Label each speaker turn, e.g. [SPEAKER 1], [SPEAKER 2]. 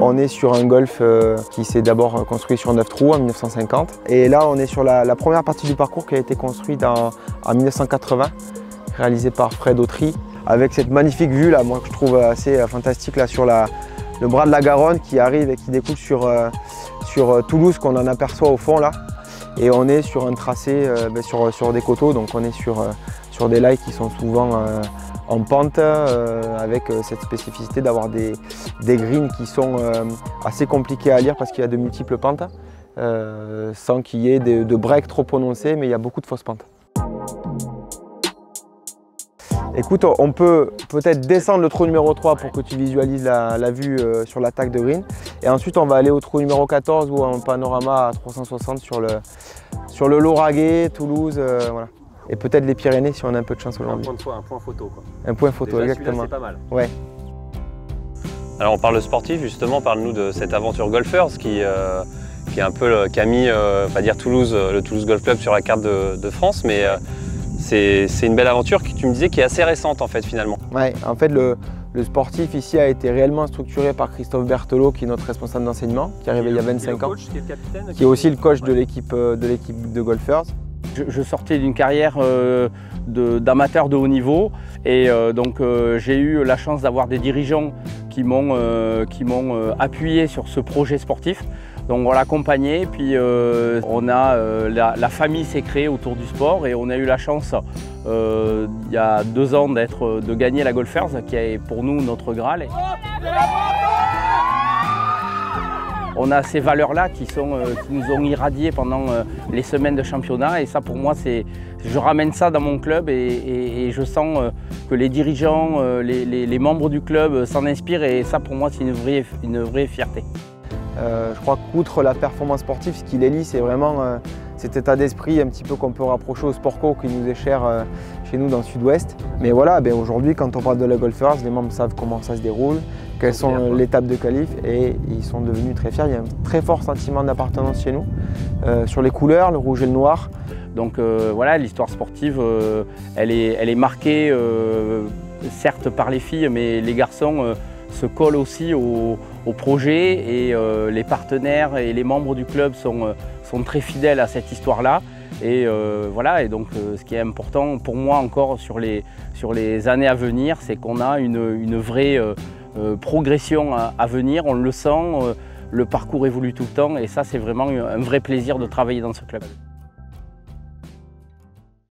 [SPEAKER 1] On est sur un golf qui s'est d'abord construit sur 9 trous en 1950. Et là, on est sur la première partie du parcours qui a été construite en 1980, réalisée par Fred Autry, avec cette magnifique vue là, moi que je trouve assez fantastique là sur le bras de la Garonne qui arrive et qui découle sur Toulouse, qu'on en aperçoit au fond là. Et on est sur un tracé sur des coteaux, donc on est sur des lails qui sont souvent en pente, avec cette spécificité d'avoir des greens qui sont assez compliqués à lire parce qu'il y a de multiples pentes, sans qu'il y ait de breaks trop prononcés, mais il y a beaucoup de fausses pentes. Écoute, on peut peut-être descendre le trou numéro 3 pour que tu visualises la vue sur l'attaque de green. Et ensuite, on va aller au trou numéro 14 ou un panorama à 360 sur le Lauragais, Toulouse, voilà. Et peut-être les Pyrénées si on a un peu de chance aujourd'hui.
[SPEAKER 2] Un point photo quoi.
[SPEAKER 1] Un point photo, déjà, exactement.
[SPEAKER 2] C'est pas mal.
[SPEAKER 1] Ouais.
[SPEAKER 2] Alors on parle de sportif justement, parle-nous de cette aventure Golfers qui a mis pas dire Toulouse, le Toulouse Golf Club sur la carte de France, mais c'est une belle aventure qui, tu me disais, qui est assez récente en fait finalement.
[SPEAKER 1] Ouais, en fait le sportif ici a été réellement structuré par Christophe Berthelot, qui est notre responsable d'enseignement, qui est arrivé il y a 25 ans, qui est aussi le coach de l'équipe de Golfers.
[SPEAKER 3] Je sortais d'une carrière d'amateur de haut niveau et donc j'ai eu la chance d'avoir des dirigeants qui m'ont appuyé sur ce projet sportif. Donc on l'a accompagné, puis la famille s'est créée autour du sport et on a eu la chance il y a 2 ans de gagner la Golfers, qui est pour nous notre Graal. On a ces valeurs-là qui nous ont irradiés pendant les semaines de championnat, et ça pour moi, je ramène ça dans mon club et je sens que les dirigeants, les membres du club s'en inspirent, et ça pour moi c'est une vraie fierté.
[SPEAKER 1] Je crois qu'outre la performance sportive, ce qui les lie, c'est vraiment cet état d'esprit un petit peu qu'on peut rapprocher au sport co qui nous est cher chez nous dans le sud-ouest. Mais voilà, aujourd'hui quand on parle de la Golfers, les membres savent comment ça se déroule, quelles sont les étapes de qualif, et ils sont devenus très fiers. Il y a un très fort sentiment d'appartenance chez nous, sur les couleurs, le rouge et le noir.
[SPEAKER 3] Donc voilà, l'histoire sportive, elle est marquée certes par les filles, mais les garçons se collent aussi au projet, et les partenaires et les membres du club sont très fidèles à cette histoire-là. Et voilà, et donc ce qui est important pour moi encore sur les années à venir, c'est qu'on a une vraie progression à venir, on le sent, le parcours évolue tout le temps, et ça c'est vraiment un vrai plaisir de travailler dans ce club.